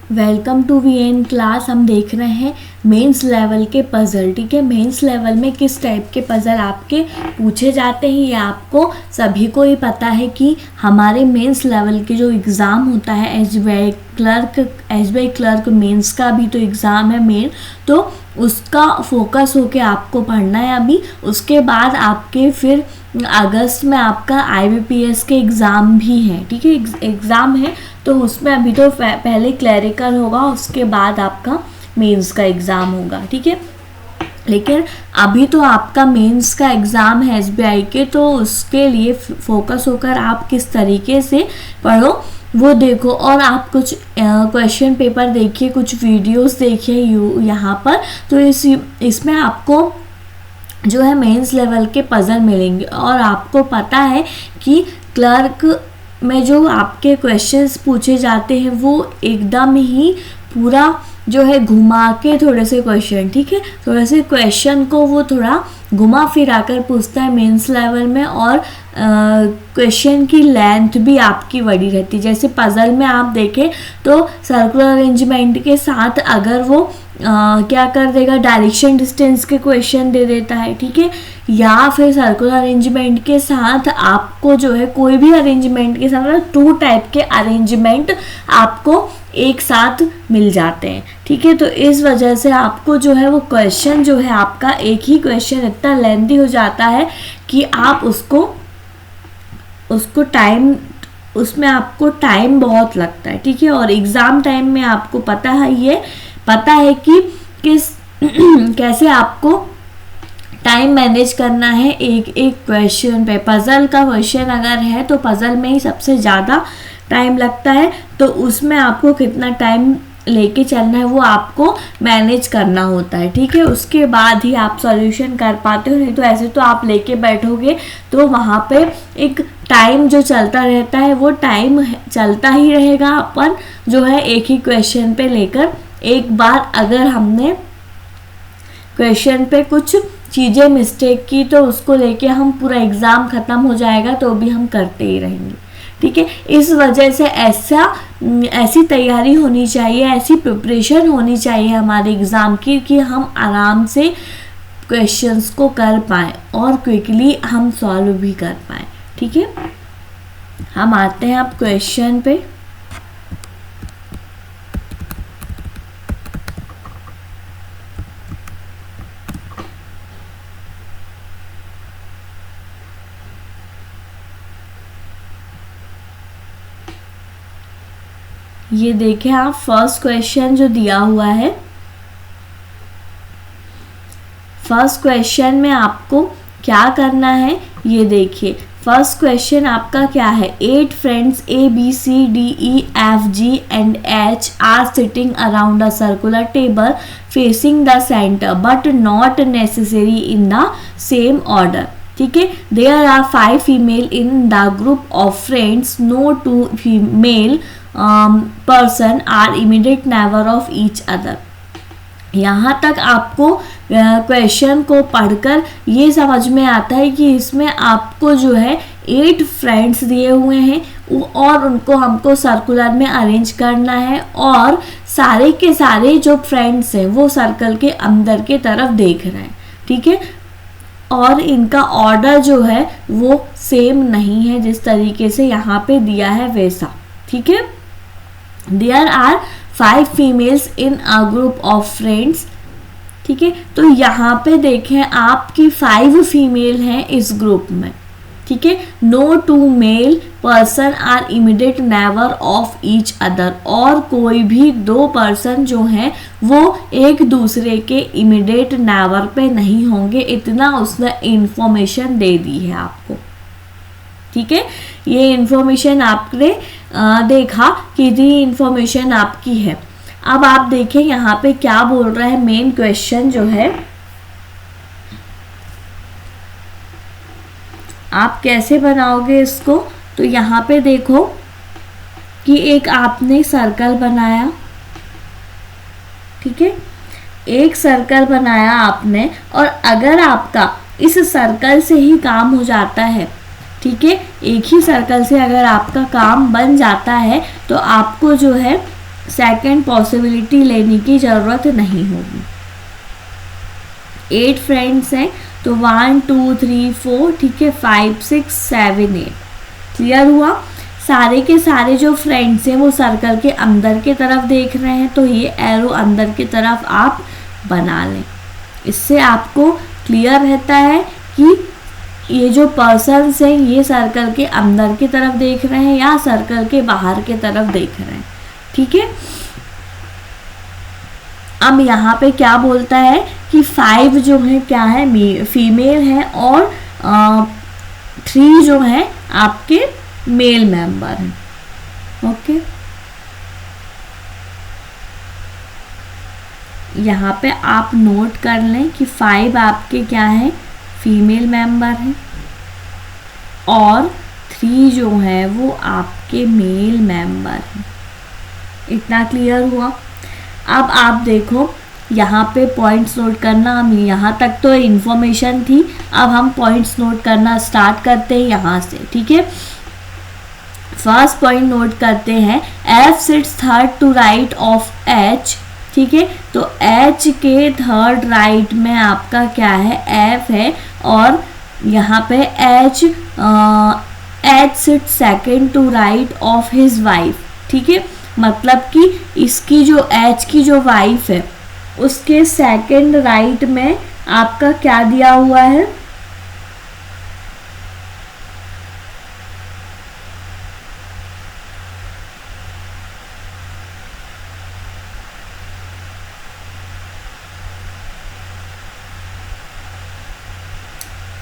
Welcome to VN class. हम देख रहे हैं मेंस लेवल के पज़ल। ठीक है, मेंस लेवल में किस टाइप के पज़ल आपके पूछे जाते हैं ये आपको सभी को ही पता है कि हमारे मेंस लेवल के जो एग्ज़ाम होता है एसबीआई क्लर्क मेंस का भी तो एग्ज़ाम है मेन, तो उसका फोकस होके आपको पढ़ना है अभी। उसके बाद आपके फिर अगस्त में आपका आईबीपीएस के एग्ज़ाम भी है। ठीक है, एग्ज़ाम है तो उसमें अभी तो पहले क्लरिकल होगा, उसके बाद आपका मेंस का एग्ज़ाम होगा। ठीक है, लेकिन अभी तो आपका मेंस का एग्ज़ाम है एसबीआई के, तो उसके लिए फोकस होकर आप किस तरीके से पढ़ो वो देखो। और आप कुछ क्वेश्चन पेपर देखिए, कुछ वीडियोस देखिए यहाँ पर, तो इसमें आपको जो है मेंस लेवल के पज़ल मिलेंगे। और आपको पता है कि क्लर्क में जो आपके क्वेश्चंस पूछे जाते हैं वो एकदम ही पूरा जो है घुमा के थोड़े से क्वेश्चन, ठीक है, थोड़े से क्वेश्चन को वो थोड़ा घुमा फिरा कर पूछता है मेंस लेवल में। और क्वेश्चन की लेंथ भी आपकी बड़ी रहती है। जैसे पज़ल में आप देखें तो सर्कुलर अरेंजमेंट के साथ अगर वो क्या कर देगा, डायरेक्शन डिस्टेंस के क्वेश्चन दे देता है। ठीक है, या फिर सर्कुलर अरेंजमेंट के साथ आपको जो है कोई भी अरेंजमेंट के साथ 2 टाइप के अरेंजमेंट आपको एक साथ मिल जाते हैं। ठीक है, तो इस वजह से आपको जो है वो क्वेश्चन जो है आपका एक ही क्वेश्चन इतना लेंथी हो जाता है कि आप उसको टाइम, उसमें आपको टाइम बहुत लगता है। ठीक है, और एग्ज़ाम टाइम में आपको पता है कि कैसे आपको टाइम मैनेज करना है एक एक क्वेश्चन पे। पज़ल का क्वेश्चन अगर है तो पज़ल में ही सबसे ज़्यादा टाइम लगता है, तो उसमें आपको कितना टाइम लेके चलना है वो आपको मैनेज करना होता है। ठीक है, उसके बाद ही आप सॉल्यूशन कर पाते हो, नहीं तो ऐसे तो आप लेके बैठोगे तो वहाँ पे एक टाइम जो चलता रहता है वो टाइम चलता ही रहेगा। अपन जो है एक ही क्वेश्चन पे लेकर, एक बार अगर हमने क्वेश्चन पे कुछ चीज़ें मिस्टेक की तो उसको लेके हम पूरा एग्ज़ाम ख़त्म हो जाएगा तो भी हम करते ही रहेंगे। ठीक है, इस वजह से ऐसी तैयारी होनी चाहिए, ऐसी प्रिपरेशन होनी चाहिए हमारे एग्ज़ाम की कि हम आराम से क्वेश्चंस को कर पाएँ और क्विकली हम सॉल्व भी कर पाएँ। ठीक है, हम आते हैं अब क्वेश्चन पे। ये देखें आप, फर्स्ट क्वेश्चन जो दिया हुआ है, फर्स्ट क्वेश्चन में आपको क्या करना है ये देखिए। फर्स्ट क्वेश्चन आपका क्या है, 8 friends ABCDEFG and H are sitting around a circular table facing the center but not necessary in the same order. ठीक है, there are 5 female in the group of friends. No 2 female person are immediate neighbor of each other. यहाँ तक आपको question को पढ़कर ये समझ में आता है कि इसमें आपको जो है 8 फ्रेंड्स दिए हुए हैं और उनको हमको सर्कुलर में अरेंज करना है, और सारे के सारे जो फ्रेंड्स हैं वो सर्कल के अंदर के तरफ देख रहे हैं। ठीक है, और इनका ऑर्डर जो है वो सेम नहीं है जिस तरीके से यहाँ पे दिया है वैसा। ठीक है, there are 5 females in a group of friends. ठीक है, तो यहाँ पे देखें आपकी 5 फीमेल हैं इस ग्रुप में। ठीक है, no 2 male person are immediate neighbor of each other. और कोई भी 2 पर्सन जो हैं वो एक दूसरे के इमीडिएट नेबर पे नहीं होंगे, इतना उसने इंफॉर्मेशन दे दी है आपको। ठीक है, ये इंफॉर्मेशन आपने देखा कि ये इंफॉर्मेशन आपकी है। अब आप देखें यहाँ पे क्या बोल रहा है, मेन क्वेश्चन जो है आप कैसे बनाओगे इसको। तो यहाँ पे देखो कि एक आपने सर्कल बनाया। ठीक है, एक सर्कल बनाया आपने, और अगर आपका इस सर्कल से ही काम हो जाता है, ठीक है, एक ही सर्कल से अगर आपका काम बन जाता है तो आपको जो है सेकंड पॉसिबिलिटी लेने की ज़रूरत नहीं होगी। 8 फ्रेंड्स हैं तो 1 2 3 4, ठीक है, 5 6 7 8। क्लियर हुआ? सारे के सारे जो फ्रेंड्स हैं वो सर्कल के अंदर की तरफ देख रहे हैं, तो ये एरो अंदर की तरफ आप बना लें। इससे आपको क्लियर रहता है कि ये जो पर्सन्स हैं ये सर्कल के अंदर की तरफ देख रहे हैं या सर्कल के बाहर की तरफ देख रहे हैं। ठीक है, अब यहाँ पे क्या बोलता है कि 5 जो है क्या है, फीमेल है, और 3 जो है आपके मेल मेंबर हैं। ओके, यहाँ पे आप नोट कर लें कि 5 आपके क्या है, फीमेल मेंबर हैं, और 3 जो है वो आपके मेल मेंबर हैं। इतना क्लियर हुआ? अब आप देखो यहाँ पे पॉइंट्स नोट करना, हम यहाँ तक तो इन्फॉर्मेशन थी, अब हम पॉइंट्स नोट करना स्टार्ट करते हैं यहाँ से। ठीक है, फर्स्ट पॉइंट नोट करते हैं, F sits third to right of H। ठीक है, तो H के थर्ड राइट में आपका क्या है, F है, और यहाँ पे H sits second to right of his wife. ठीक है, मतलब कि इसकी जो H की जो वाइफ है उसके सेकेंड राइट में आपका क्या दिया हुआ है,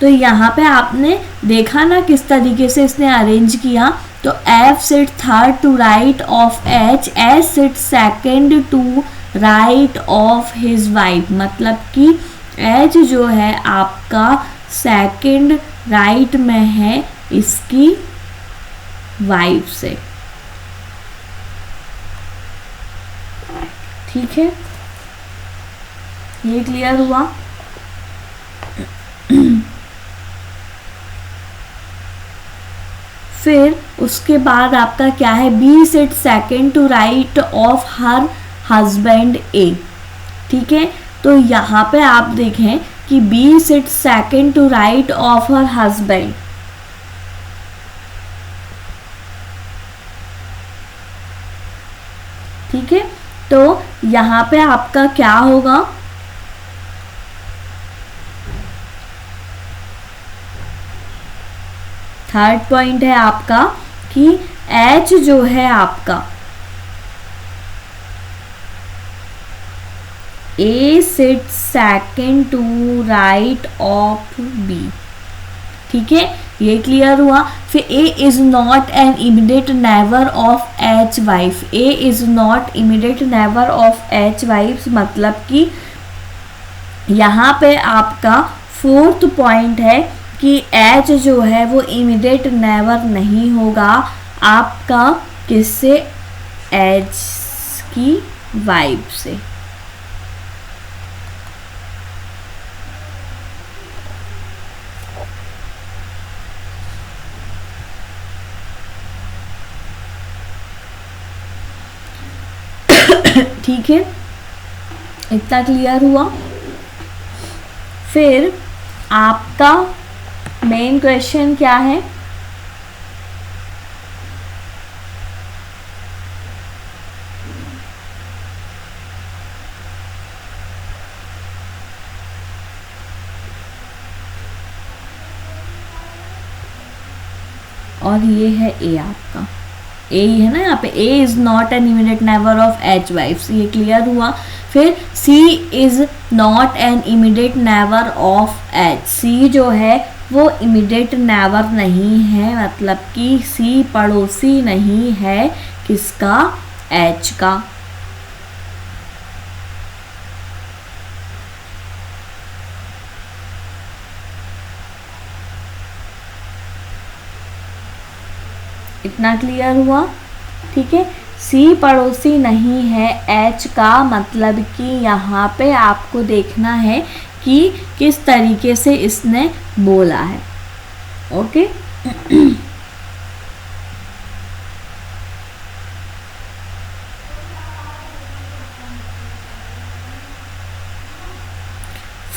तो यहाँ पे आपने देखा ना किस तरीके से इसने अरेंज किया। तो F sit third to right of H, H sit second to right of his wife, मतलब कि H जो है आपका सेकेंड राइट में है इसकी वाइफ से। ठीक है, ये क्लियर हुआ? फिर उसके बाद आपका क्या है, B sit second to right of her husband A। ठीक है, तो यहाँ पे आप देखें कि B sit second to right of her husband. ठीक है, तो यहाँ पे आपका क्या होगा, थर्ड पॉइंट है आपका कि H जो है आपका A sit second to right of B। ठीक है, ये क्लियर हुआ? फिर A is not an immediate neighbour of H wife. A is not immediate neighbour of H wife, मतलब कि यहाँ पे आपका फोर्थ पॉइंट है कि H जो है वो इमीडिएट नेबर नहीं होगा आपका, किससे, H की वाइफ से। ठीक है, इतना क्लियर हुआ? फिर आपका मेन क्वेश्चन क्या है, और ये है A आपका, A ही है ना यहाँ पे, A is not an immediate neighbour of H wife, ये क्लियर हुआ? फिर C is not an immediate neighbour of H, C जो है वो इमीडिएट नेबर नहीं है, मतलब कि C पड़ोसी नहीं है किसका, H का। इतना क्लियर हुआ? ठीक है, C पड़ोसी नहीं है H का, मतलब कि यहाँ पे आपको देखना है कि किस तरीके से इसने बोला है। ओके,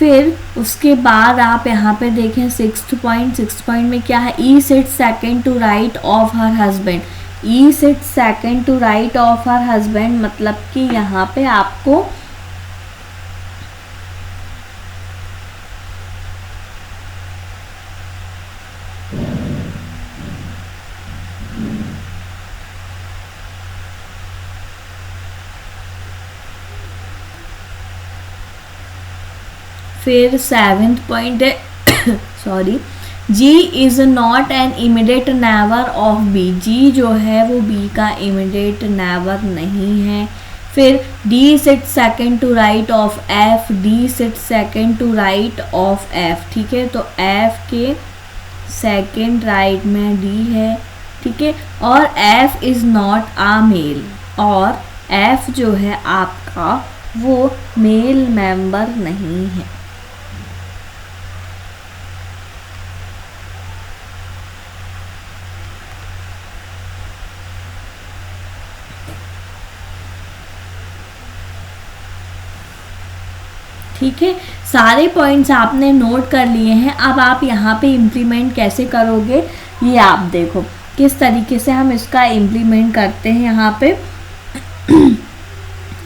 फिर उसके बाद आप यहाँ पे देखें सिक्स्थ पॉइंट में क्या है, E sits second to right of her husband. E sits second to right of her husband मतलब कि यहाँ पे आपको फिर सेवेंथ पॉइंट है sorry, G is not an immediate neighbour of B. G जो है वो बी का इमीडिएट नेबर नहीं है। फिर D sit second to right of F. D sit second to right of F, ठीक है। तो एफ के सेकेंड राइट में डी है, ठीक है। और F is not a male, और एफ जो है आपका वो मेल मेंबर नहीं है। ठीक है, सारे पॉइंट्स आपने नोट कर लिए हैं। अब आप यहाँ पे इम्प्लीमेंट कैसे करोगे ये आप देखो, किस तरीके से हम इसका इम्प्लीमेंट करते हैं। यहाँ पे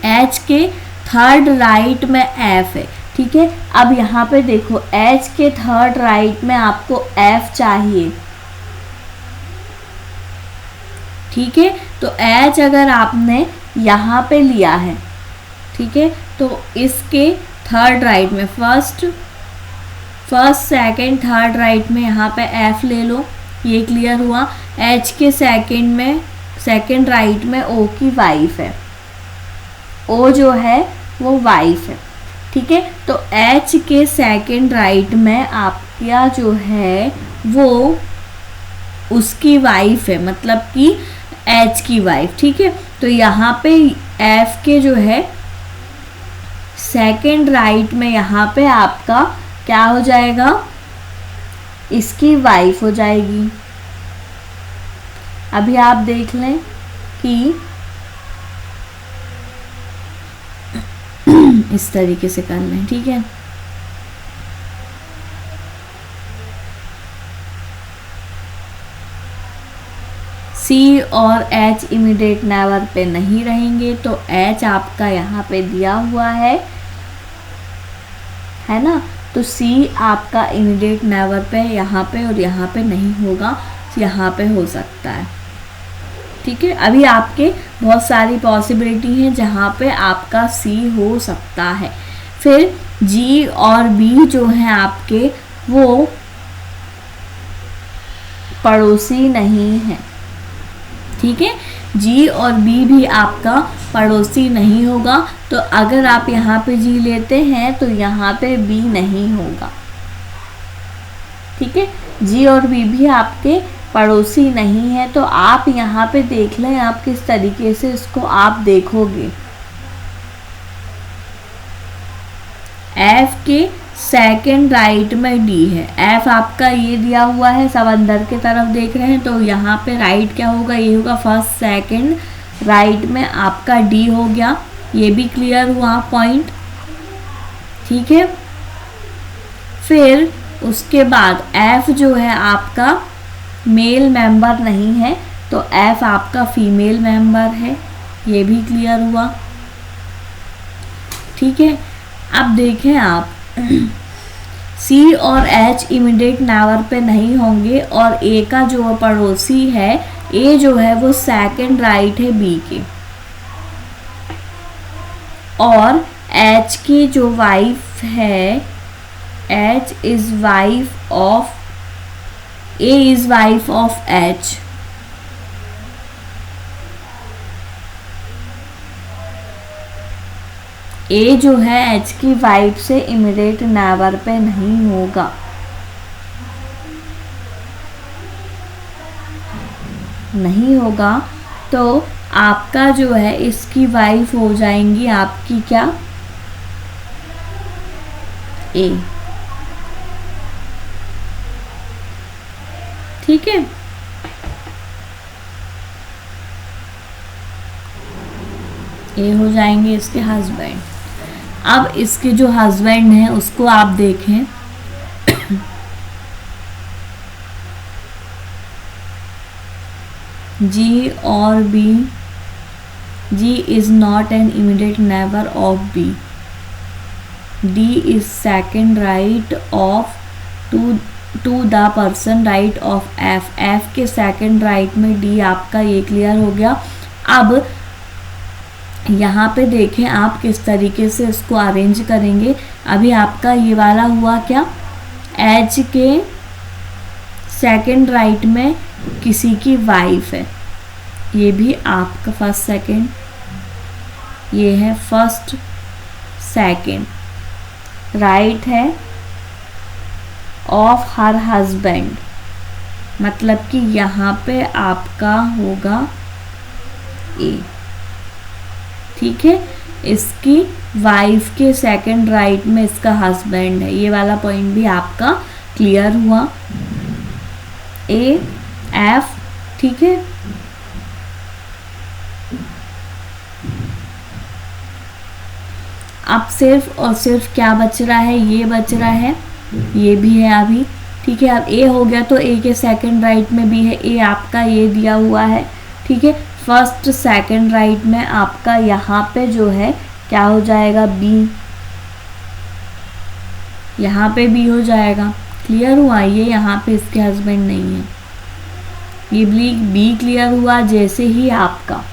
एच के थर्ड राइट में एफ है, ठीक है। अब यहाँ पे देखो एच के थर्ड राइट में आपको एफ चाहिए, ठीक है। तो एच अगर आपने यहाँ पे लिया है, ठीक है, तो इसके थर्ड राइट में फर्स्ट सेकंड थर्ड राइट में यहाँ पे एफ ले लो, ये क्लियर हुआ। एच के सेकंड में सेकंड राइट में ओ की वाइफ है, ओ जो है वो वाइफ है, ठीक है। तो एच के सेकंड राइट में आपका जो है वो उसकी वाइफ है, मतलब कि एच की वाइफ, ठीक है। तो यहाँ पे एफ के जो है सेकेंड राइट में यहाँ पे आपका क्या हो जाएगा, इसकी वाइफ हो जाएगी। अभी आप देख लें कि इस तरीके से कर लें, ठीक है। सी और एच इमीडिएट नेबर पे नहीं रहेंगे, तो एच आपका यहाँ पे दिया हुआ है ना। तो सी आपका इमीडिएट नेबर पे यहाँ पे और यहाँ पे नहीं होगा, यहाँ पे हो सकता है, ठीक है। अभी आपके बहुत सारी पॉसिबिलिटी हैं जहाँ पे आपका सी हो सकता है। फिर जी और बी जो हैं आपके वो पड़ोसी नहीं हैं, ठीक है। जी और बी भी आपका पड़ोसी नहीं होगा, तो अगर आप यहाँ पे जी लेते हैं तो यहाँ पे बी नहीं होगा, ठीक है। जी और बी भी आपके पड़ोसी नहीं है, तो आप यहाँ पे देख लें आप किस तरीके से इसको आप देखोगे। एफ के सेकेंड राइट में डी है, एफ आपका ये दिया हुआ है, सब अंदर की तरफ देख रहे हैं, तो यहाँ पे राइट क्या होगा, ये होगा फर्स्ट सेकेंड राइट में आपका डी हो गया, ये भी क्लियर हुआ पॉइंट, ठीक है। फिर उसके बाद एफ जो है आपका मेल मेंबर नहीं है, तो एफ आपका फीमेल मेंबर है, ये भी क्लियर हुआ, ठीक है। अब देखें आप सी और एच इमीडिएट नेबर पे नहीं होंगे, और ए का जो पड़ोसी है, ए जो है वो सेकंड राइट है बी के, और एच की जो वाइफ है, H is wife of A is wife of H, A जो है एच की वाइफ से इमीडिएट नेबर पे नहीं होगा, नहीं होगा, तो आपका जो है इसकी वाइफ हो जाएंगी आपकी क्या, ए, ठीक है। ए हो जाएंगे इसके हस्बैंड। अब इसके जो हस्बैंड हैं उसको आप देखें, जी और B, G is not an immediate neighbour of B, D is second right of to the person right of F, F के सेकेंड राइट में डी आपका, ये क्लियर हो गया। अब यहाँ पे देखें आप किस तरीके से इसको अरेंज करेंगे। अभी आपका ये वाला हुआ क्या, एच के सेकंड राइट में किसी की वाइफ है, ये भी आपका फर्स्ट सेकंड, ये है फर्स्ट सेकंड, राइट है ऑफ हर हस्बैंड, मतलब कि यहाँ पे आपका होगा ए, ठीक है। इसकी वाइफ के सेकंड राइट में इसका हस्बैंड है, ये वाला पॉइंट भी आपका क्लियर हुआ, ए एफ, ठीक है। अब सिर्फ और सिर्फ क्या बच रहा है, ये बच रहा है, ये भी है अभी, ठीक है। अब ए हो गया तो ए के सेकंड राइट में भी है, ए आपका ये दिया हुआ है, ठीक है। फर्स्ट सेकंड राइट में आपका यहाँ पे जो है क्या हो जाएगा, बी, यहाँ पे बी हो जाएगा, क्लियर हुआ। ये यहाँ पे इसके हस्बैंड नहीं है, ये बी क्लियर हुआ जैसे ही आपका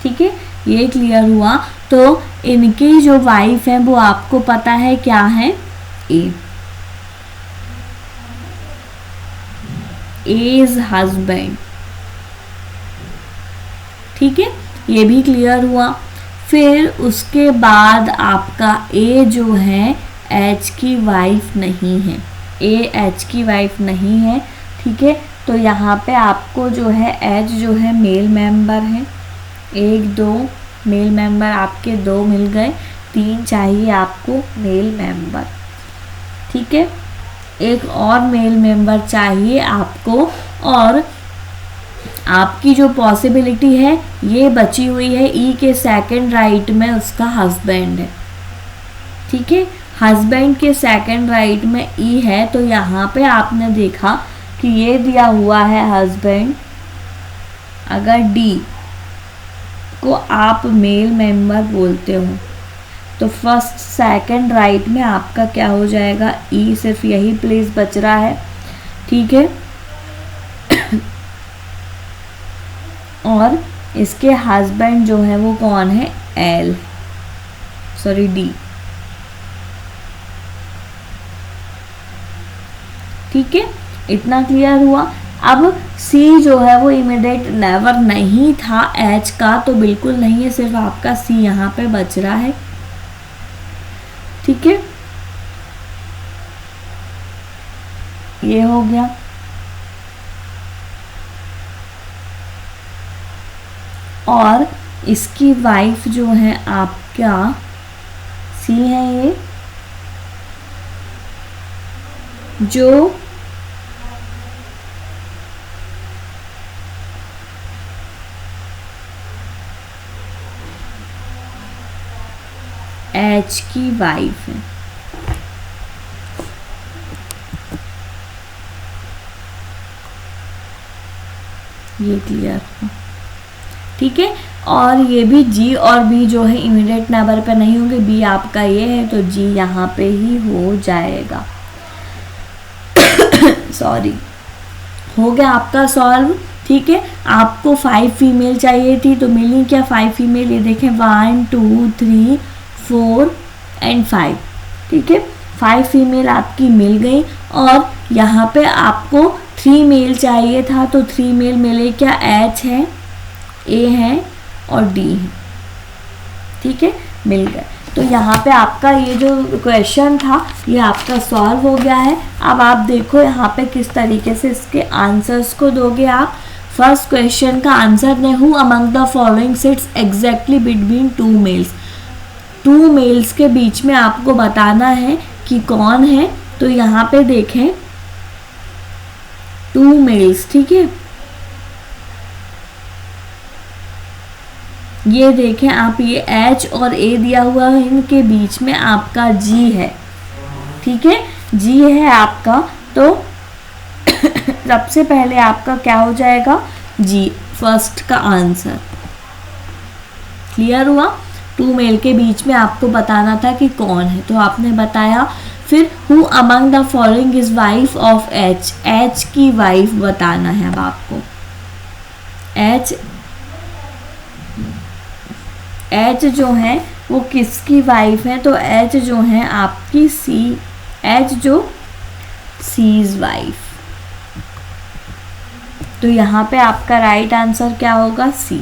ठीक है, ये क्लियर हुआ। तो इनकी जो वाइफ है वो आपको पता है क्या है, ए, एज हस्बैंड, ठीक है, ये भी क्लियर हुआ। फिर उसके बाद आपका ए जो है एच की वाइफ नहीं है, ए एच की वाइफ नहीं है, ठीक है। तो यहाँ पे आपको जो है एच जो है मेल मेंबर है, एक दो मेल मेंबर आपके दो मिल गए, तीन चाहिए आपको मेल मेंबर, ठीक है। एक और मेल मेंबर चाहिए आपको, और आपकी जो पॉसिबिलिटी है ये बची हुई है, ई के सेकंड राइट में उसका हस्बैंड है, ठीक है। हस्बैंड के सेकंड राइट में ई है, तो यहाँ पे आपने देखा कि ये दिया हुआ है हस्बैंड, अगर डी को आप मेल मेंबर बोलते हो तो फर्स्ट सेकंड राइट में आपका क्या हो जाएगा, ई, सिर्फ यही प्लेस बच रहा है, ठीक है। और इसके हस्बैंड जो है वो कौन है, एल, सॉरी डी, ठीक है, इतना क्लियर हुआ। अब सी जो है वो इमीडिएट नेवर नहीं था एच का, तो बिल्कुल नहीं है, सिर्फ आपका सी यहाँ पे बच रहा है, ठीक है, ये हो गया। और इसकी वाइफ जो है आपका सी है, ये जो एच की वाइफ है, ये क्लियर हो, ठीक है। और ये भी जी और बी जो है इमीडिएट नेबर पे नहीं होंगे, बी आपका ये है तो जी यहाँ पे ही हो जाएगा। सॉरी, हो गया आपका सॉल्व, ठीक है। आपको 5 फीमेल चाहिए थी तो मिली क्या, 5 फीमेल, ये देखें 1 2 3 4 एंड 5, ठीक है, 5 फीमेल आपकी मिल गई। और यहाँ पे आपको 3 मेल चाहिए था तो 3 मेल मिले क्या, एच है, ए है और डी है, ठीक है, मिल गए। तो यहाँ पे आपका ये जो क्वेश्चन था ये आपका सॉल्व हो गया है। अब आप देखो यहाँ पे किस तरीके से इसके आंसर्स को दोगे आप। फर्स्ट क्वेश्चन का आंसर ने who among the following sits exactly between 2 males, 2 males के बीच में आपको बताना है कि कौन है। तो यहाँ पे देखें 2 मेल्स, ठीक है, ये देखें आप, ये H और A दिया हुआ है, इनके बीच में आपका G है, ठीक है, G है आपका, तो सबसे पहले आपका क्या हो जाएगा, G फर्स्ट का आंसर। क्लियर हुआ? टू मेल के बीच में आपको बताना था कि कौन है, तो आपने बताया। फिर who among the following is wife of H, H की वाइफ बताना है अब आपको। H जो है वो किसकी वाइफ है, तो H जो है आपकी H जो C's वाइफ, तो यहाँ पे आपका राइट आंसर क्या होगा, C।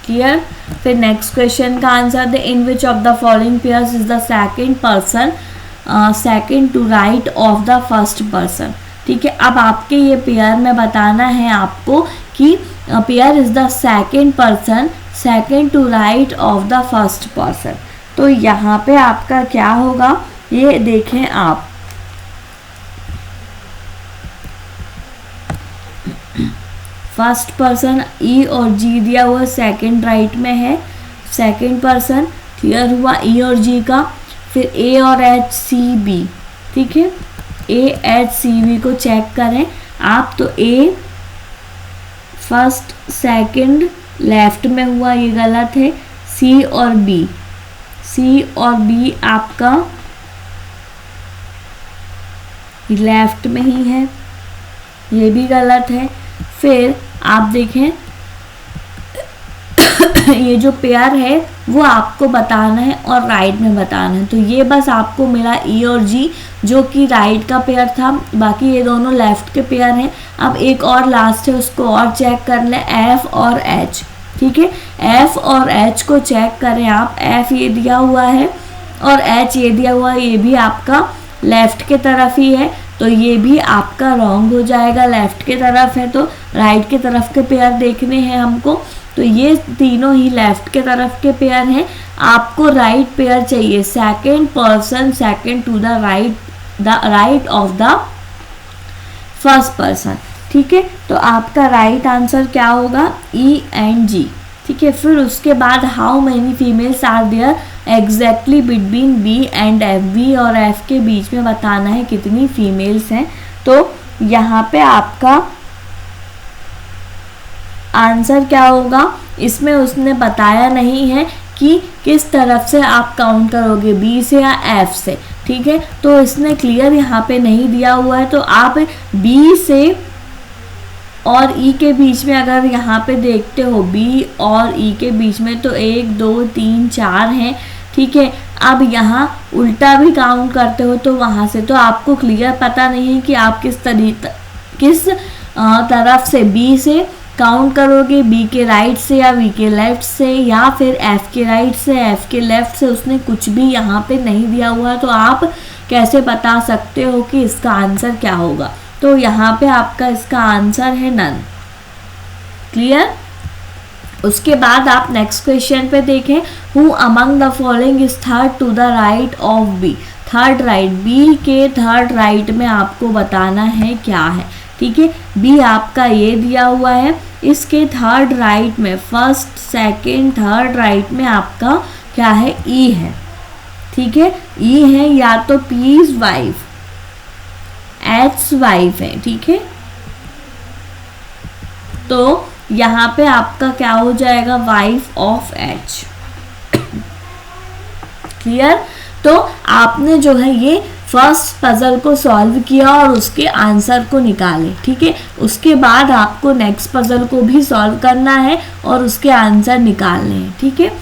क्लियर? फिर नेक्स्ट क्वेश्चन का आंसर दे, in which of the following pairs is the second person second to right of the first person. ठीक है, अब आपके ये पेयर में बताना है आपको कि pair is the second person second to right of the first person. तो यहाँ पे आपका क्या होगा, ये देखें आप, फर्स्ट पर्सन E और G दिया हुआ सेकंड राइट में है, सेकंड पर्सन। क्लियर हुआ E और G का। फिर A और H C B, ठीक है, A H C B को चेक करें आप, तो A फर्स्ट सेकंड लेफ्ट में हुआ, ये गलत है। C और B आपका लेफ्ट में ही है, ये भी गलत है। फिर आप देखें ये जो पेयर है वो आपको बताना है और राइट में बताना है। तो ये बस आपको मिला E और G जो कि राइट का पेयर था, बाकी ये दोनों लेफ्ट के पेयर हैं। अब एक और लास्ट है, उसको और चेक कर लें, F और H। ठीक है, F और H को चेक करें आप, F ये दिया हुआ है और H ये दिया हुआ है, ये भी आपका लेफ्ट के तरफ ही है, तो ये भी आपका रॉन्ग हो जाएगा। लेफ्ट के तरफ है तो राइट के तरफ के पेयर देखने हैं हमको, तो ये तीनों ही लेफ्ट के तरफ के पेयर हैं। आपको राइट पेयर चाहिए, second person second to the right of the first person. ठीक है, तो आपका राइट आंसर क्या होगा, E एंड G। ठीक है, फिर उसके बाद how many females are there exactly between B and F, B और F के बीच में बताना है कितनी फीमेल्स हैं। तो यहाँ पे आपका आंसर क्या होगा, इसमें उसने बताया नहीं है कि किस तरफ से आप काउंट करोगे, B से या F से। ठीक है, तो इसने क्लियर यहाँ पे नहीं दिया हुआ है, तो आप B से और E के बीच में अगर यहाँ पे देखते हो, B और E के बीच में तो 1 2 3 4 हैं। ठीक है, अब यहाँ उल्टा भी काउंट करते हो तो वहाँ से तो आपको क्लियर पता नहीं है कि आप किस तरफ से B से काउंट करोगे, B के राइट से या B के लेफ्ट से या फिर F के राइट से F के लेफ्ट से। उसने कुछ भी यहाँ पे नहीं दिया हुआ, तो आप कैसे बता सकते हो कि इसका आंसर क्या होगा। तो यहाँ पे आपका इसका आंसर है नन। क्लियर? उसके बाद आप नेक्स्ट क्वेश्चन पे देखें, who among the following is third to the right of B। Third right, B के थर्ड राइट में आपको बताना है क्या है। ठीक है, B आपका ये दिया हुआ है, इसके थर्ड राइट में फर्स्ट सेकंड थर्ड राइट में आपका क्या है, E है। ठीक है, E है या तो P's वाइफ, H's वाइफ है। ठीक है, तो यहाँ पे आपका क्या हो जाएगा, वाइफ ऑफ H। क्लियर? तो आपने जो है ये फर्स्ट पजल को सॉल्व किया और उसके आंसर को निकाले। ठीक है, उसके बाद आपको नेक्स्ट पजल को भी सॉल्व करना है और उसके आंसर निकालने हैं। ठीक है,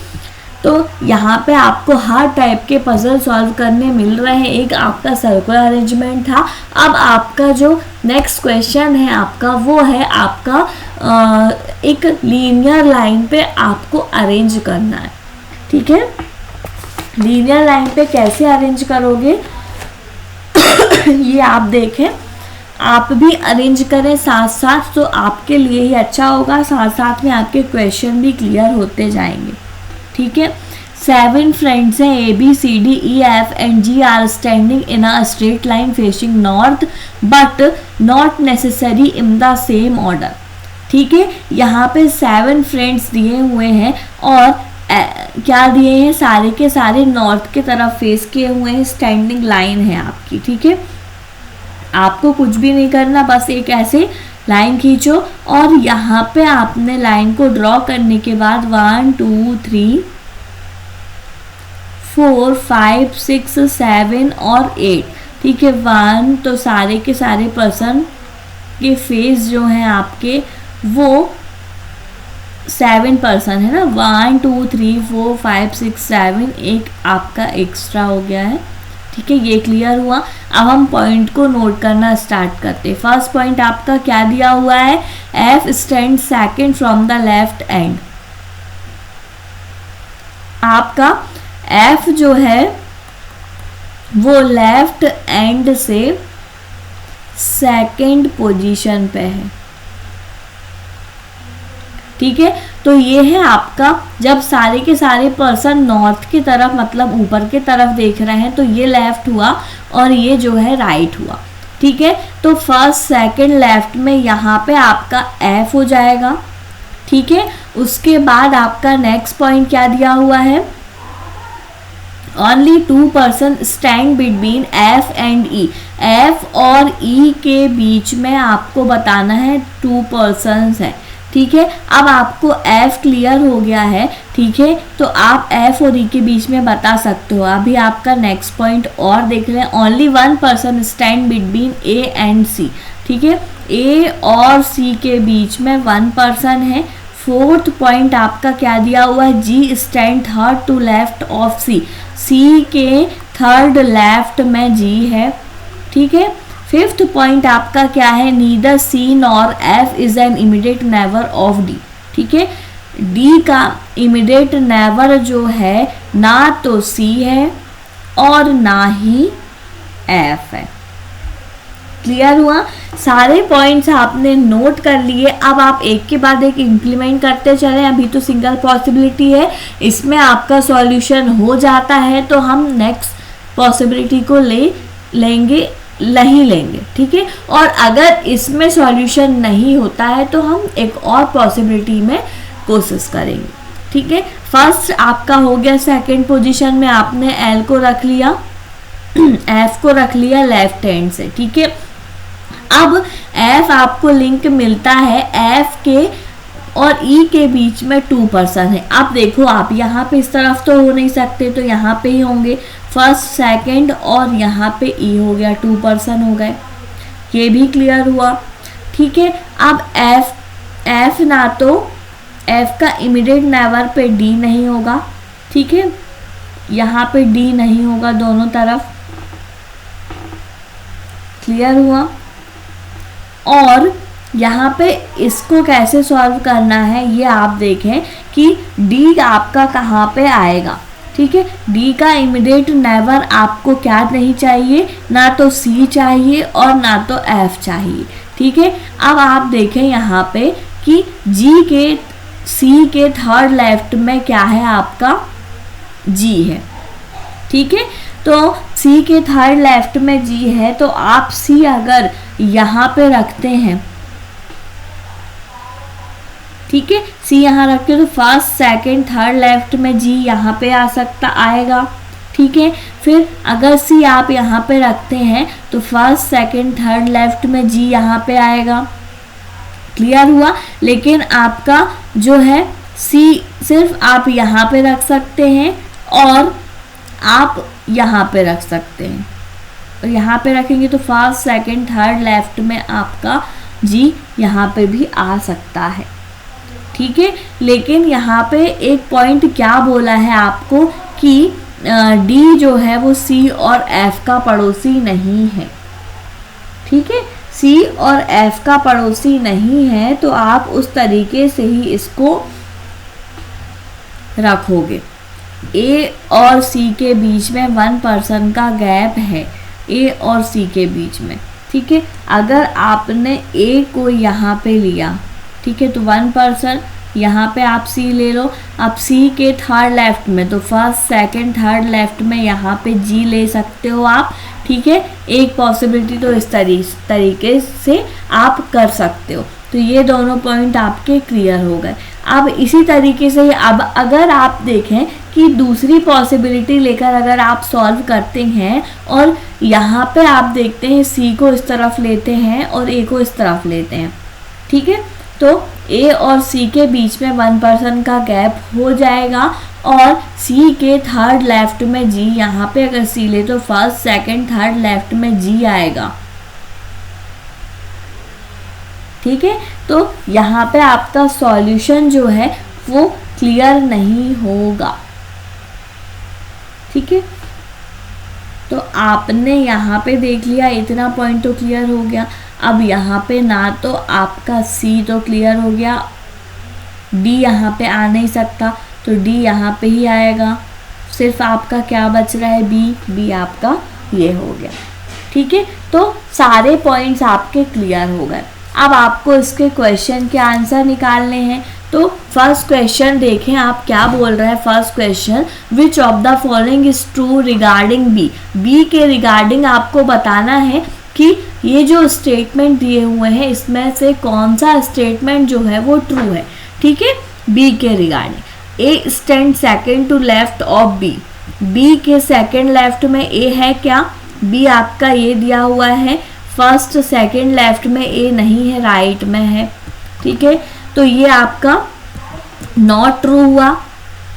तो यहाँ पे आपको हर टाइप के पजल सॉल्व करने मिल रहे हैं। एक आपका सर्कुलर अरेंजमेंट था, अब आपका जो नेक्स्ट क्वेश्चन है आपका वो है आपका एक लीनियर लाइन पे आपको अरेंज करना है। ठीक है, लीनियर लाइन पे कैसे अरेंज करोगे ये आप देखें, आप भी अरेंज करें साथ साथ, तो आपके लिए ही अच्छा होगा, साथ साथ में आपके क्वेश्चन भी क्लियर होते जाएंगे। ठीक है, 7 फ्रेंड्स हैं, ABCDEF and G are standing in a straight line facing north but not necessary in the same order. ठीक है। यहाँ पे 7 फ्रेंड्स दिए हुए हैं और क्या दिए हैं, सारे के सारे नॉर्थ के तरफ फेस किए हुए हैं, स्टैंडिंग लाइन है आपकी। ठीक है, आपको कुछ भी नहीं करना, बस एक ऐसे लाइन खींचो और यहाँ पे आपने लाइन को ड्रॉ करने के बाद 1 2 3 4 5 6 7 और 8, ठीक है 1, तो सारे के सारे पर्सन के फेस जो हैं आपके वो 7 पर्सन है ना, 1 2 3 4 5 6 7, एक आपका एक्स्ट्रा हो गया है। ठीक है, ये क्लियर हुआ। अब हम पॉइंट को नोट करना स्टार्ट करते हैं। फर्स्ट पॉइंट आपका क्या दिया हुआ है, F stand second from the left and. आपका F जो है वो लेफ्ट एंड से सेकंड पोजीशन पे है। ठीक है, तो ये है आपका, जब सारे के सारे पर्सन नॉर्थ की तरफ मतलब ऊपर की तरफ देख रहे हैं तो ये लेफ्ट हुआ और ये जो है राइट हुआ। ठीक है, तो फर्स्ट सेकंड लेफ्ट में यहाँ पे आपका F हो जाएगा। ठीक है, उसके बाद आपका नेक्स्ट पॉइंट क्या दिया हुआ है, only 2 person stand between F and E। F और E के बीच में आपको बताना है 2 पर्सन्स हैं। ठीक है, अब आपको F क्लियर हो गया है। ठीक है, तो आप F और E के बीच में बता सकते हो। अभी आपका नेक्स्ट पॉइंट और देख रहे हैं, only 1 person stand between A and C। ठीक है, A और C के बीच में 1 पर्सन है। फोर्थ पॉइंट आपका क्या दिया हुआ है, G stand third to left of C। C के थर्ड लेफ्ट में G है। ठीक है, फिफ्थ पॉइंट आपका क्या है, neither C nor F is an immediate neighbour of D। ठीक है, D का इमीडिएट नेबर जो है ना तो C है और ना ही F है। क्लियर हुआ, सारे पॉइंट्स आपने नोट कर लिए। अब आप एक के बाद एक इम्प्लीमेंट करते चलें। अभी तो सिंगल पॉसिबिलिटी है, इसमें आपका सॉल्यूशन हो जाता है तो हम नेक्स्ट पॉसिबिलिटी को लेंगे। ठीक है, और अगर इसमें सॉल्यूशन नहीं होता है तो हम एक और पॉसिबिलिटी में कोशिश करेंगे। ठीक है, फर्स्ट आपका हो गया सेकंड पोजीशन में आपने L को रख लिया, F को रख लिया लेफ्ट हैंड से। ठीक है, अब F आपको लिंक मिलता है, F के और E के बीच में 2 पर्सन है। अब देखो आप यहाँ पे इस तरफ तो हो नहीं सकते, तो यहाँ पे ही होंगे फर्स्ट सेकंड, और यहाँ पे E हो गया, 2 पर्सन हो गए। ये भी क्लियर हुआ। ठीक है, अब F ना तो F का इमीडिएट नेबर पे D नहीं होगा। ठीक है, यहाँ पे D नहीं होगा दोनों तरफ। क्लियर हुआ, और यहाँ पे इसको कैसे सॉल्व करना है ये आप देखें कि D आपका कहाँ पे आएगा। ठीक है, D का इमीडिएट नेबर आपको क्या नहीं चाहिए, ना तो C चाहिए और ना तो F चाहिए। ठीक है, अब आप देखें यहाँ पे कि C के थर्ड लेफ्ट में क्या है, आपका G है। ठीक है, तो C के थर्ड लेफ्ट में G है, तो आप C अगर यहाँ पे रखते हैं, ठीक है, C यहाँ रखते हो तो फर्स्ट सेकंड थर्ड लेफ्ट में G यहाँ पे आएगा। ठीक है, फिर अगर C आप यहाँ पे रखते हैं तो फर्स्ट सेकंड थर्ड लेफ्ट में G यहाँ पे आएगा। क्लियर हुआ, लेकिन आपका जो है C सिर्फ आप यहाँ पे रख सकते हैं और आप यहाँ पे रख सकते हैं, और यहाँ पे रखेंगे तो फर्स्ट सेकंड थर्ड लेफ्ट में आपका G यहाँ पे भी आ सकता है। ठीक है, लेकिन यहाँ पे एक पॉइंट क्या बोला है आपको कि D जो है वो C और F का पड़ोसी नहीं है। ठीक है, C और F का पड़ोसी नहीं है, तो आप उस तरीके से ही इसको रखोगे। A और C के बीच में 1 पर्सन का गैप है, A और C के बीच में। ठीक है, अगर आपने A को यहाँ पे लिया, ठीक है, तो 1 पर्सन, यहाँ पे आप C ले लो। अब C के थर्ड लेफ्ट में, तो फर्स्ट सेकंड थर्ड लेफ्ट में यहाँ पे G ले सकते हो आप। ठीक है, एक पॉसिबिलिटी तो इस तरीके से आप कर सकते हो। तो ये दोनों पॉइंट आपके क्लियर हो गए। अब इसी तरीके से अब अगर आप देखें कि दूसरी पॉसिबिलिटी लेकर अगर आप सॉल्व करते हैं और यहाँ पे आप देखते हैं सी को इस तरफ लेते हैं और ए को इस तरफ लेते हैं, ठीक है, तो ए और सी के बीच में 1% का गैप हो जाएगा और सी के थर्ड लेफ्ट में जी, यहाँ पे अगर सी ले तो फर्स्ट सेकंड थर्ड लेफ्ट में जी आएगा, ठीक है। तो यहाँ पे आपका सॉल्यूशन जो है वो क्लियर नहीं होगा, ठीक है। तो आपने यहाँ पे देख लिया, इतना पॉइंट तो क्लियर हो गया। अब यहाँ पे ना तो आपका सी तो क्लियर हो गया, डी यहाँ पे आ नहीं सकता तो डी यहाँ पे ही आएगा, सिर्फ आपका क्या बच रहा है, बी, बी आपका ये हो गया, ठीक है। तो सारे पॉइंट्स आपके क्लियर हो गए। अब आपको इसके क्वेश्चन के आंसर निकालने हैं। तो फर्स्ट क्वेश्चन देखें आप क्या बोल रहे हैं। First question, which of the following is true regarding B. B के रिगार्डिंग आपको बताना है कि ये जो स्टेटमेंट दिए हुए हैं इसमें से कौन सा स्टेटमेंट जो है वो ट्रू है, ठीक है। बी के regarding, A stand second to left of B. B के सेकेंड लेफ्ट में ए है क्या, बी आपका ये दिया हुआ है, फर्स्ट सेकेंड लेफ्ट में ए नहीं है, राइट में है, ठीक है। तो ये आपका नॉट ट्रू हुआ,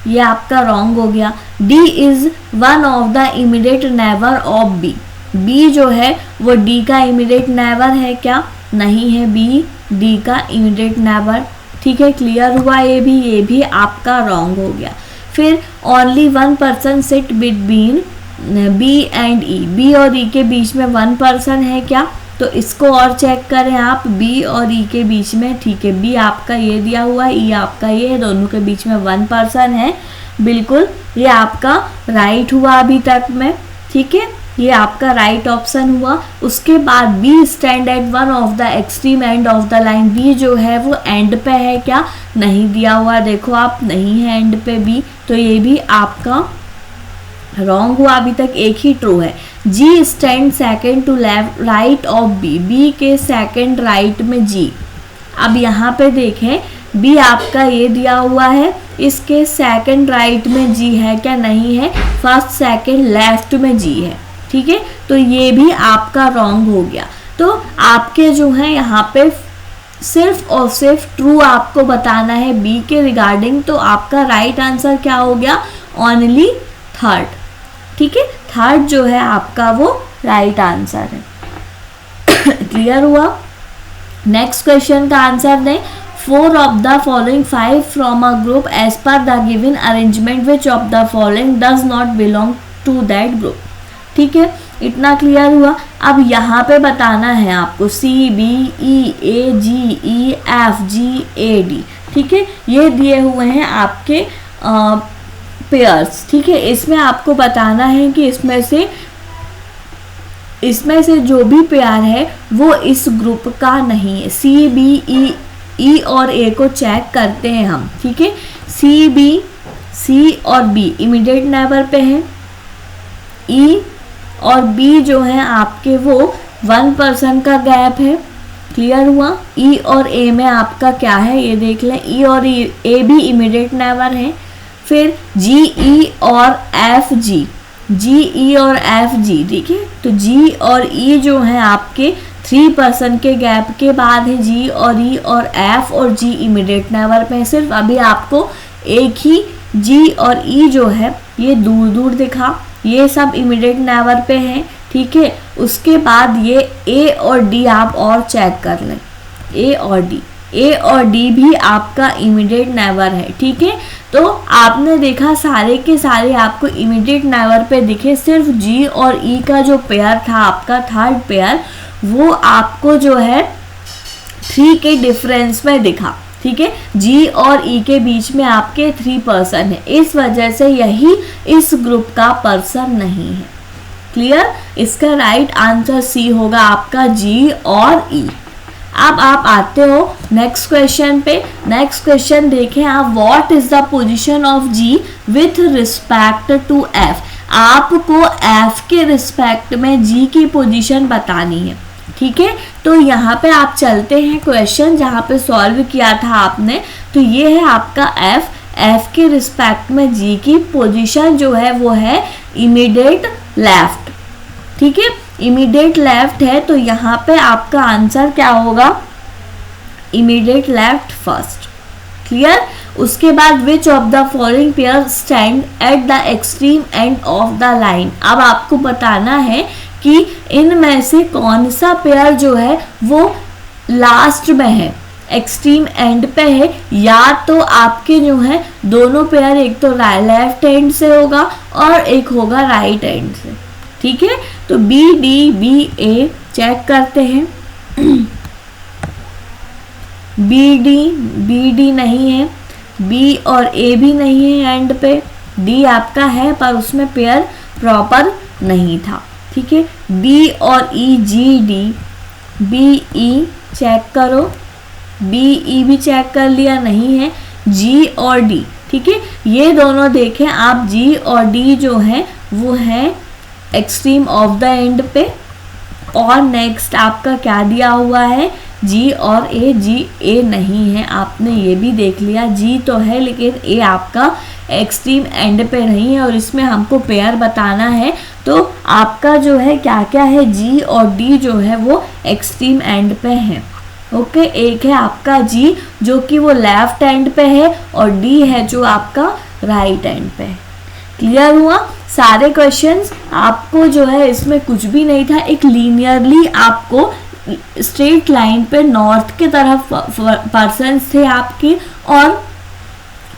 ये आपका रॉन्ग हो गया। D is one of the immediate neighbour of B. B जो है वो डी का इमीडिएट नेबर है क्या, नहीं है, बी डी का इमीडिएट नेबर, ठीक है। क्लियर हुआ, ये भी आपका रॉन्ग हो गया। फिर only 1% sit between B and E. B और ई के बीच में 1% है क्या, तो इसको और चेक करें आप, बी और ई के बीच में, ठीक है। बी आपका ये दिया हुआ है, ई आपका ये है, दोनों के बीच में 1% है, बिल्कुल ये आपका राइट हुआ अभी तक में, ठीक है। ये आपका राइट ऑप्शन हुआ। उसके बाद B stand at one of the extreme end of the line. B जो है वो एंड पे है क्या, नहीं दिया हुआ, देखो आप, नहीं है एंड पे बी, तो ये भी आपका रॉन्ग हुआ, अभी तक एक ही ट्रू है। G stand second to left right of B. B के सेकेंड राइट में जी। अब यहाँ पे देखें, बी आपका ये दिया हुआ है, इसके सेकेंड राइट में जी है क्या, नहीं है, फर्स्ट सेकेंड लेफ्ट में जी है, ठीक है। तो ये भी आपका रॉन्ग हो गया। तो आपके जो है यहाँ पे सिर्फ और सिर्फ ट्रू आपको बताना है बी के रिगार्डिंग। तो आपका राइट आंसर क्या हो गया, ओनली थर्ड, ठीक है। थर्ड जो है आपका वो राइट आंसर है। क्लियर हुआ। नेक्स्ट क्वेश्चन का आंसर दें। 4 of the following 5 from a group as per the given arrangement which of the following does not belong to that group, ठीक है। इतना क्लियर हुआ। अब यहाँ पे बताना है आपको C B E A G E F G A D, ठीक है। ये दिए हुए हैं आपके पेयर्स, ठीक है। इसमें आपको बताना है कि इसमें से जो भी पेयर है वो इस ग्रुप का नहीं है। सी बी ई और ए को चेक करते हैं हम, ठीक है। सी और बी इमीडिएट नेबर पे हैं। ई और बी जो है आपके वो 1% का गैप है। क्लियर हुआ। ई और ए में आपका क्या है ये देख लें, ई और ए भी इमीडिएट नेबर है। फिर जी ई और एफ जी, जी ई और एफ जी, ठीक है। तो जी और ई जो है आपके 3% के गैप के बाद है जी और ई, और एफ और जी इमीडिएट नेबर पे है। सिर्फ अभी आपको एक ही जी और ई जो है ये दूर दूर दिखा, ये सब इमीडिएट नेबर पे हैं, ठीक है। उसके बाद ये ए और डी आप और चेक कर लें, ए और डी भी आपका इमीडिएट नेबर है, ठीक है। तो आपने देखा सारे के सारे आपको इमीडिएट नेबर पे दिखे, सिर्फ जी और ई का जो पेयर था आपका थर्ड पेयर, वो आपको जो है 3 के डिफरेंस में दिखा, ठीक है। जी और ई के बीच में आपके 3% है, इस वजह से यही इस ग्रुप का पर्सन नहीं है। क्लियर। इसका राइट आंसर सी होगा आपका, जी और ई। अब आप आते हो नेक्स्ट क्वेश्चन पे। नेक्स्ट क्वेश्चन देखें आप, what is the position of G with respect to F. आपको एफ के रिस्पेक्ट में जी की पोजीशन बतानी है, ठीक है, तो यहाँ पे आप चलते हैं क्वेश्चन जहाँ पे सॉल्व किया था आपने। तो ये है आपका एफ के रिस्पेक्ट में जी की पोजीशन जो है वो है इमीडिएट लेफ्ट। ठीक है, इमीडिएट लेफ्ट है, तो यहाँ पे आपका आंसर क्या होगा, इमीडिएट लेफ्ट फर्स्ट। क्लियर। उसके बाद विच of the following pair stand at the extreme end of the line. अब आपको बताना है कि इनमें से कौन सा पेयर जो है वो लास्ट में है, एक्सट्रीम एंड पे है, या तो आपके जो है दोनों पेयर, एक तो लेफ्ट एंड से होगा और एक होगा राइट एंड से। ठीक है, तो बी ए चेक करते हैं। बी डी नहीं है, बी और ए भी नहीं है एंड पे, डी आपका है पर उसमें पेयर प्रॉपर नहीं था। ठीक है, बी और E G D, B E check करो, बी ई भी चेक कर लिया, नहीं है, जी और डी। ठीक है, ये दोनों देखें आप, जी और डी जो है वो है एक्सट्रीम ऑफ द एंड पे। और नेक्स्ट आपका क्या दिया हुआ है, जी और ए, जी ए नहीं है, आपने ये भी देख लिया, जी तो है लेकिन ए आपका एक्सट्रीम एंड पे नहीं है और इसमें हमको पेयर बताना है। तो आपका जो है क्या क्या है, जी और डी जो है वो एक्सट्रीम एंड पे है। ओके, एक है आपका जी जो कि वो लेफ्ट एंड पे है और डी है जो आपका राइट एंड पे है। क्लियर हुआ। सारे क्वेश्चंस आपको जो है इसमें कुछ भी नहीं था, एक लीनियरली आपको स्ट्रेट लाइन पे नॉर्थ के तरफ पर्सन्स थे आपके, और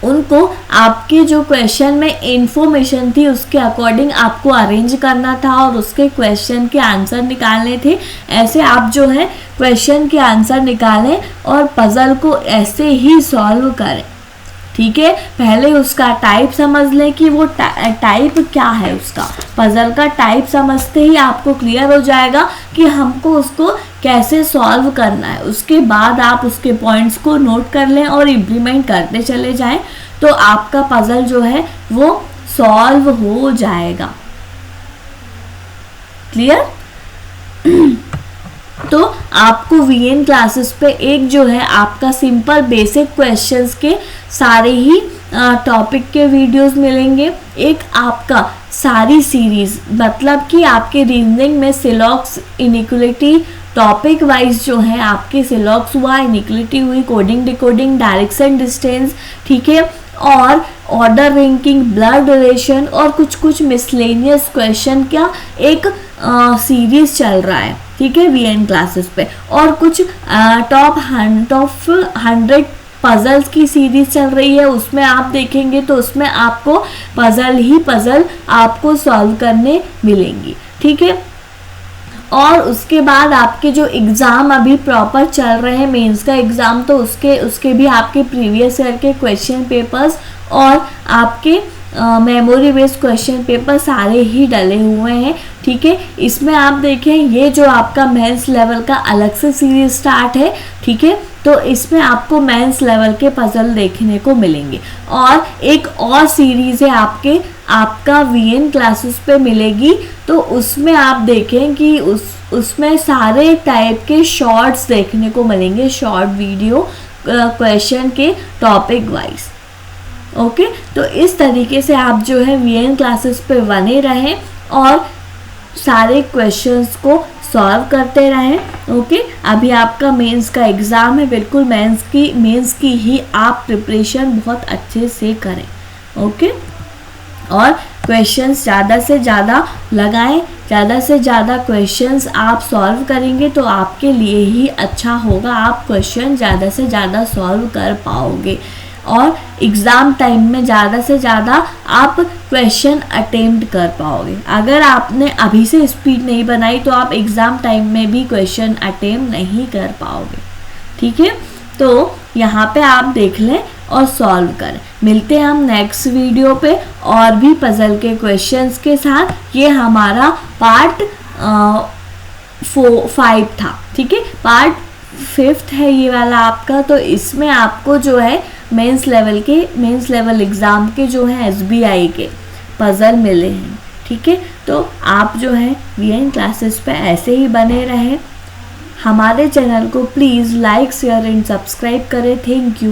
उनको आपके जो क्वेश्चन में इंफॉर्मेशन थी उसके अकॉर्डिंग आपको अरेंज करना था और उसके क्वेश्चन के आंसर निकालने थे। ऐसे आप जो है क्वेश्चन के आंसर निकालें और पजल को ऐसे ही सॉल्व करें। ठीक है, पहले उसका टाइप समझ लें कि वो टाइप क्या है, उसका पजल का टाइप समझते ही आपको क्लियर हो जाएगा कि हमको उसको कैसे सॉल्व करना है। उसके बाद आप उसके पॉइंट्स को नोट कर लें और इम्प्लीमेंट करते चले जाएं, तो आपका पजल जो है वो सॉल्व हो जाएगा। क्लियर। तो आपको वीएन क्लासेस पे एक जो है आपका सिंपल बेसिक क्वेश्चंस के सारे ही टॉपिक के वीडियोस मिलेंगे। एक आपका सारी सीरीज, मतलब कि आपके रीजनिंग में सिलॉक्स, इनिक्वलिटी, टॉपिक वाइज जो है आपके सिलॉक्स हुआ, इनिक्वलिटी हुई, कोडिंग डिकोडिंग, डायरेक्शन डिस्टेंस, ठीक है, और ऑर्डर रैंकिंग, ब्लड रिलेशन और कुछ कुछ मिसलेनियस क्वेश्चन का एक सीरीज चल रहा है। ठीक है, वीएन क्लासेस पे, और कुछ टॉप 100 पजल्स की सीरीज चल रही है, उसमें आप देखेंगे तो उसमें आपको पजल आपको सॉल्व करने मिलेंगी। ठीक है, और उसके बाद आपके जो एग्ज़ाम अभी प्रॉपर चल रहे हैं, मेंस का एग्ज़ाम, तो उसके भी आपके प्रीवियस ईयर के क्वेश्चन पेपर्स और आपके मेमोरी बेस्ड क्वेश्चन पेपर सारे ही डले हुए हैं। ठीक है, इसमें आप देखें ये जो आपका मेंस लेवल का अलग से सीरीज स्टार्ट है। ठीक है, तो इसमें आपको मेंस लेवल के पजल देखने को मिलेंगे, और एक और सीरीज है आपका वीएन क्लासेस पे मिलेगी, तो उसमें आप देखें कि उसमें सारे टाइप के शॉर्ट्स देखने को मिलेंगे, शॉर्ट वीडियो क्वेश्चन के टॉपिक वाइज। ओके, तो इस तरीके से आप जो है वीएन क्लासेस पे बने रहें और सारे क्वेश्चंस को सॉल्व करते रहें। ओके, अभी आपका मेंस का एग्ज़ाम है, बिल्कुल मेंस की ही आप प्रिपरेशन बहुत अच्छे से करें। ओके, और क्वेश्चंस ज़्यादा से ज़्यादा लगाएं, ज़्यादा से ज़्यादा क्वेश्चंस आप सॉल्व करेंगे तो आपके लिए ही अच्छा होगा, आप क्वेश्चन ज़्यादा से ज़्यादा सॉल्व कर पाओगे और एग्ज़ाम टाइम में ज़्यादा से ज़्यादा आप क्वेश्चन अटेम्प्ट कर पाओगे। अगर आपने अभी से स्पीड नहीं बनाई तो आप एग्ज़ाम टाइम में भी क्वेश्चन अटेम्प्ट नहीं कर पाओगे। ठीक है, तो यहाँ पे आप देख लें और सॉल्व करें। मिलते हैं हम नेक्स्ट वीडियो पे और भी पजल के क्वेश्चंस के साथ। ये हमारा पार्ट 5 था। ठीक है, पार्ट 5 है ये वाला आपका, तो इसमें आपको जो है मेंस लेवल एग्ज़ाम के जो है एसबीआई के पजल मिले हैं। ठीक है, तो आप जो है वीएन क्लासेस पे ऐसे ही बने रहें। हमारे चैनल को please like share and subscribe करें। Thank you.